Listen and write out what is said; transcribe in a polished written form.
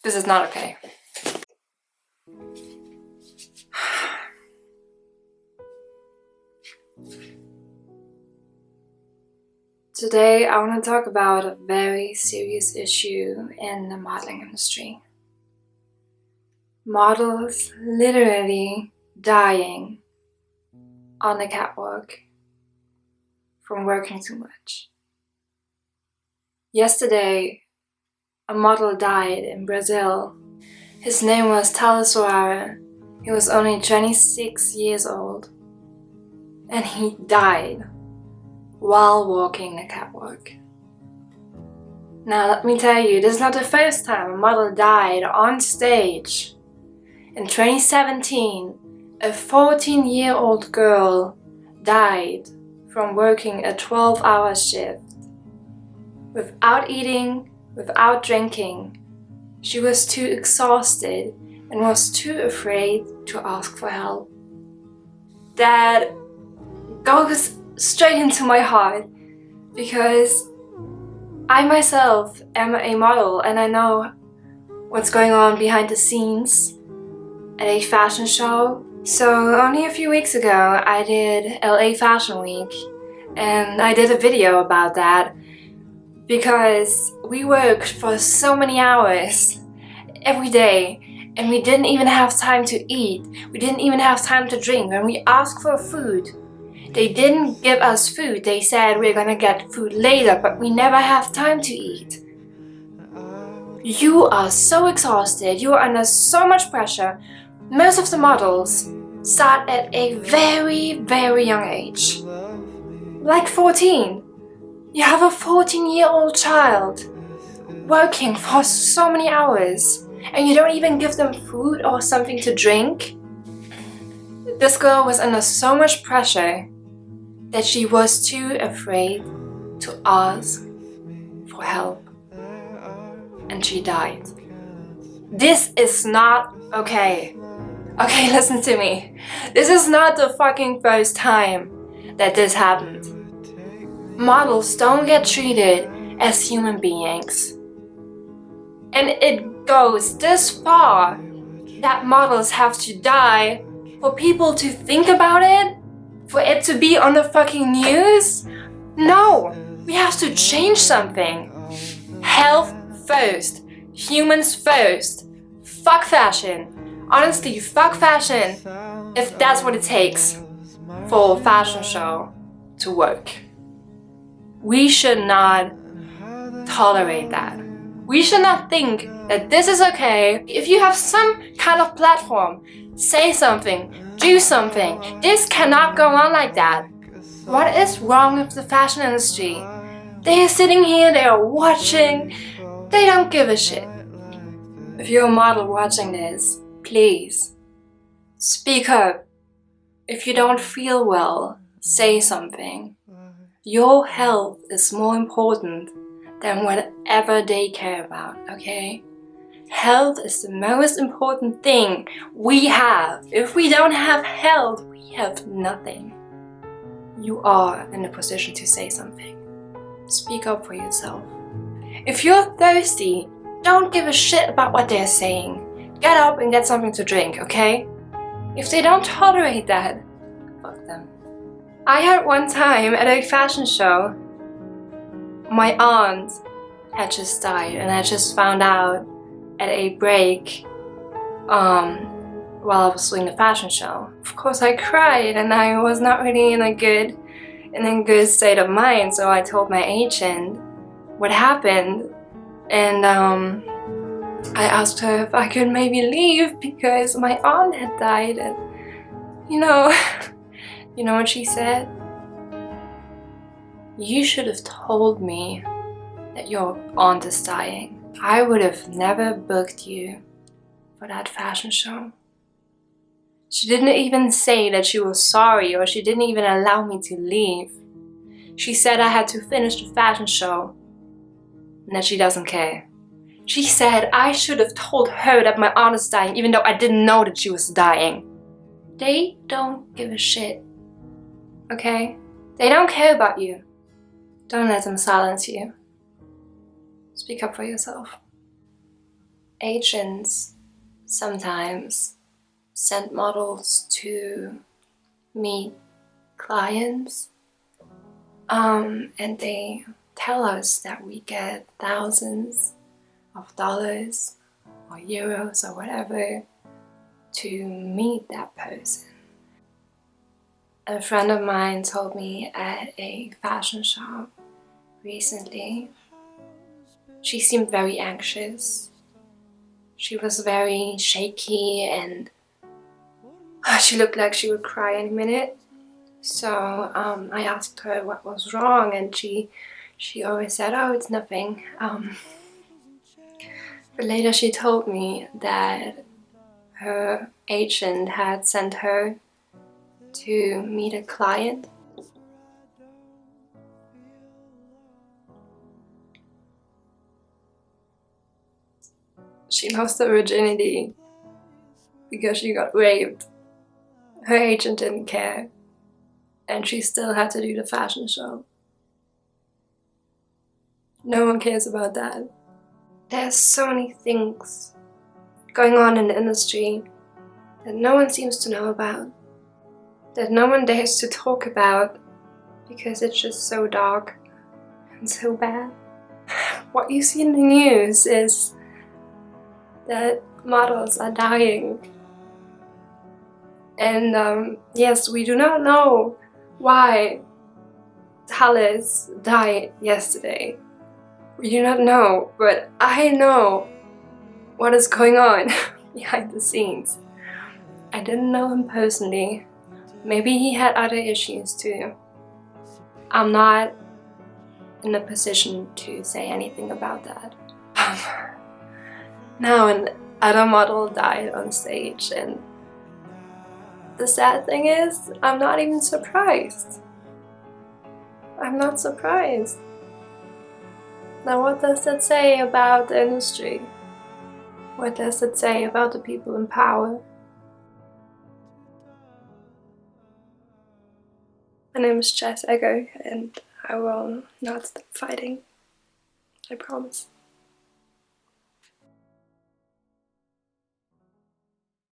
This is not okay. Today I want to talk about a very serious issue in the modeling industry. Models literally dying on the catwalk from working too much. Yesterday, a model died in Brazil. His name was Soares. He was only 26 years old. And he died while walking the catwalk. Now let me tell you, this is not the first time a model died on stage. In 2017, a 14-year-old girl died from working a 12-hour shift. Without eating, without drinking, she was too exhausted and was too afraid to ask for help. That goes straight into my heart because I myself am a model and I know what's going on behind the scenes at a fashion show. So only a few weeks ago I did LA Fashion Week and I did a video about that because we worked for so many hours every day and we didn't even have time to eat. We didn't even have time to drink. When we asked for food, they didn't give us food. They said we're gonna get food later, but we never have time to eat. You are so exhausted. You are under so much pressure. Most of the models start at a very, very young age. Like 14. You have a 14-year-old child working for so many hours and you don't even give them food or something to drink. This girl was under so much pressure that she was too afraid to ask for help and she died. This is not okay. Okay, listen to me. This is not the fucking first time that this happened. Models don't get treated as human beings. And it goes this far that models have to die for people to think about it? For it to be on the fucking news? No! We have to change something. Health first. Humans first. Fuck fashion. Honestly, fuck fashion if that's what it takes for a fashion show to work. We should not tolerate that. We should not think that this is okay. If you have some kind of platform, say something, do something. This cannot go on like that. What is wrong with the fashion industry? They are sitting here, they are watching, they don't give a shit. If you're a model watching this, please, speak up. If you don't feel well, say something. Your health is more important than whatever they care about, okay? Health is the most important thing we have. If we don't have health, we have nothing. You are in a position to say something. Speak up for yourself. If you're thirsty, don't give a shit about what they're saying. Get up and get something to drink, okay? If they don't tolerate that, fuck them. I had one time at a fashion show, my aunt had just died and I just found out at a break while I was doing the fashion show. Of course I cried and I was not really in a good state of mind, so I told my agent what happened and I asked her if I could maybe leave because my aunt had died and you know what she said? You should have told me that your aunt is dying. I would have never booked you for that fashion show. She didn't even say that she was sorry or she didn't even allow me to leave. She said I had to finish the fashion show and that she doesn't care. She said I should have told her that my aunt is dying even though I didn't know that she was dying. They don't give a shit. Okay? They don't care about you. Don't let them silence you. Speak up for yourself. agents sometimes send models to meet clients, and they tell us that we get thousands of dollars or euros or whatever to meet that person. A friend of mine told me at a fashion shop recently, she seemed very anxious. She was very shaky and she looked like she would cry any minute. So I asked her what was wrong, and she always said, oh, it's nothing. But later she told me that her agent had sent her to meet a client. She lost her virginity because she got raped. Her agent didn't care, and she still had to do the fashion show. No one cares about that. There's so many things going on in the industry that no one seems to know about, that no one dares to talk about because it's just so dark and so bad. What you see in the news is that models are dying. And yes, we do not know why Soares died yesterday. We do not know, but I know what is going on behind the scenes. I didn't know him personally. Maybe he had other issues too. I'm not in a position to say anything about that. Now another model died on stage, and the sad thing is, I'm not even surprised. I'm not surprised. Now what does that say about the industry? What does it say about the people in power? My name is Jess Egger, and I will not stop fighting. I promise.